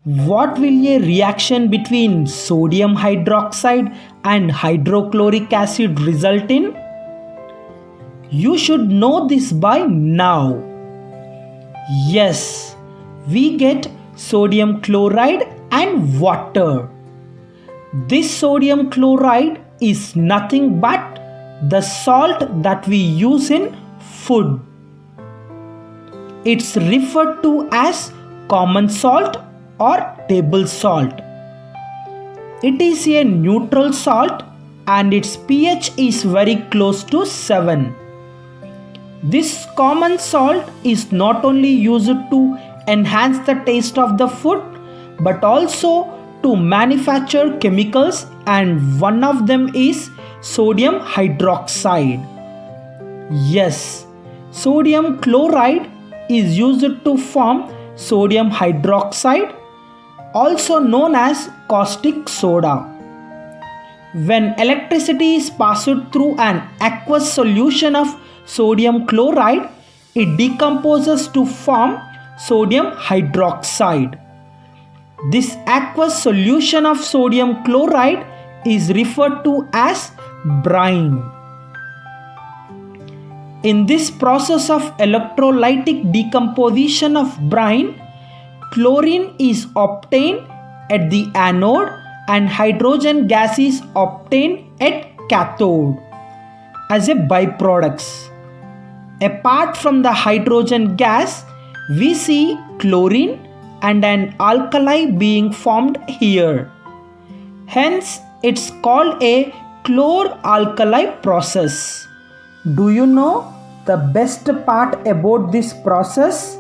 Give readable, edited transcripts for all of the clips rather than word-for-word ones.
What will a reaction between sodium hydroxide and hydrochloric acid result in? You should know this by now. Yes, we get sodium chloride and water. This sodium chloride is nothing but the salt that we use in food. It's referred to as common salt or table salt. It is a neutral salt and its pH is very close to 7. This common salt is not only used to enhance the taste of the food but also to manufacture chemicals, and one of them is sodium hydroxide. Yes, sodium chloride is used to form sodium hydroxide, also known as caustic soda. When electricity is passed through an aqueous solution of sodium chloride, it decomposes to form sodium hydroxide. This aqueous solution of sodium chloride is referred to as brine. In this process of electrolytic decomposition of brine, chlorine is obtained at the anode and hydrogen gas is obtained at cathode as a byproducts. Apart from the hydrogen gas, we see chlorine and an alkali being formed here. Hence, it's called a chlor-alkali process. Do you know the best part about this process?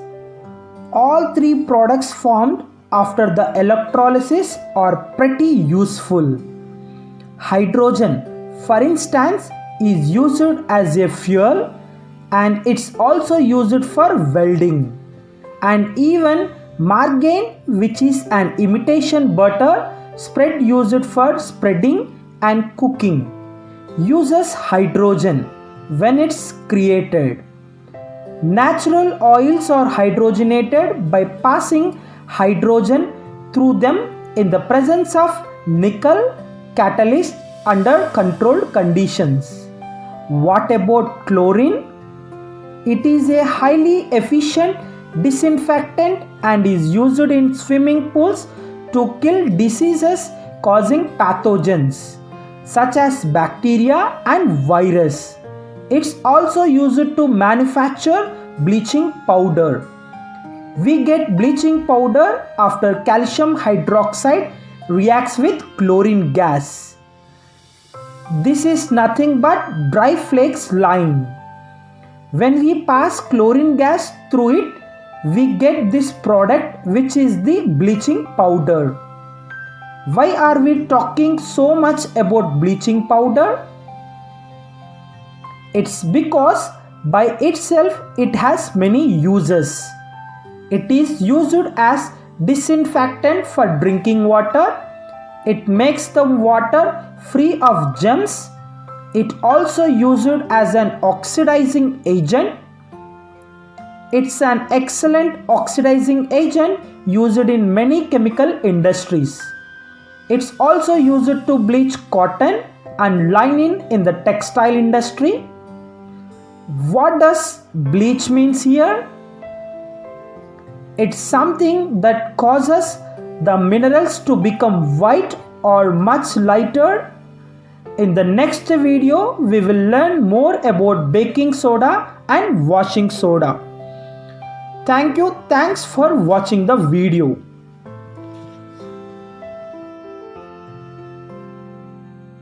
All three products formed after the electrolysis are pretty useful. Hydrogen, for instance, is used as a fuel and it's also used for welding. And even margarine, which is an imitation butter spread used for spreading and cooking, uses hydrogen when it's created. Natural oils are hydrogenated by passing hydrogen through them in the presence of nickel catalyst under controlled conditions. What about chlorine? It is a highly efficient disinfectant and is used in swimming pools to kill diseases causing pathogens such as bacteria and virus. It's also used to manufacture bleaching powder. We get bleaching powder after calcium hydroxide reacts with chlorine gas. This is nothing but dry flakes lime. When we pass chlorine gas through it, we get this product, which is the bleaching powder. Why are we talking so much about bleaching powder? It's because by itself it has many uses. It is used as disinfectant for drinking water. It makes the water free of germs. It also used as an oxidizing agent. It's an excellent oxidizing agent used in many chemical industries. It's also used to bleach cotton and linen in the textile industry. What does bleach means here? It's something that causes the minerals to become white or much lighter. In the next video, we will learn more about baking soda and washing soda. Thanks for watching the video.